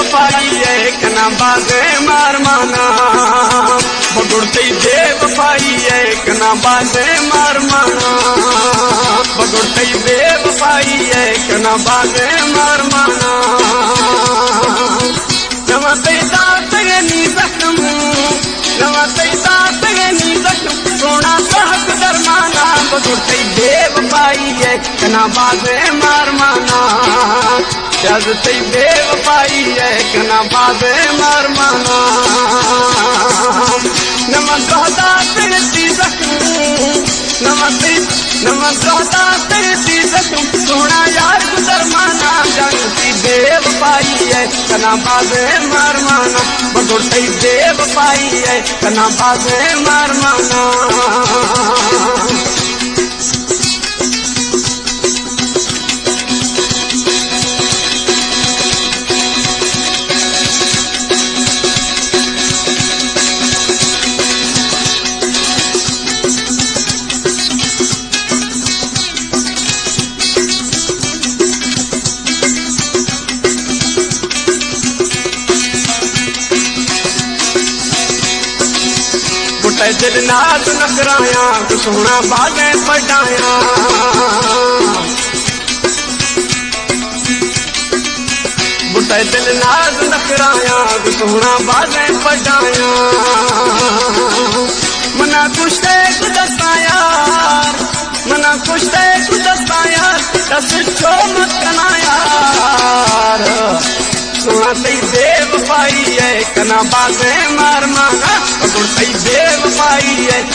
बेवफाई है कना बाजे मार माना बगुड़ते बेवफाई है कना बाजे मार माना बगुड़ते बेवफाई है कना बाजे मार माना नमते दात नी जख्म नमते दात नी जख्म सोना सहक दरमाना बगुड़ते बेवफाई है कना बाजे मार माना जजते बेवफाई है कना बाजे मार माना नमन कहता तेरी जख्म नमन कहता तेरी जख्म सोना यार गुजर माना जानती बेवफाई है कना बाजे मार माना बगुड़ते बेवफाई है कना बाजे मार माना दिल नाज नकराया तो सोना बाजे पढ़ाया बुटे दिल नाज नकराया तो सोना बाजे पढ़ाया मना कुछ दस्ता यार मना कुछ दस्ता यार दस छो मत कना यार सोना तेरी बेवफाई है कना बाजे मार माना बगुड़ते बेवफाई है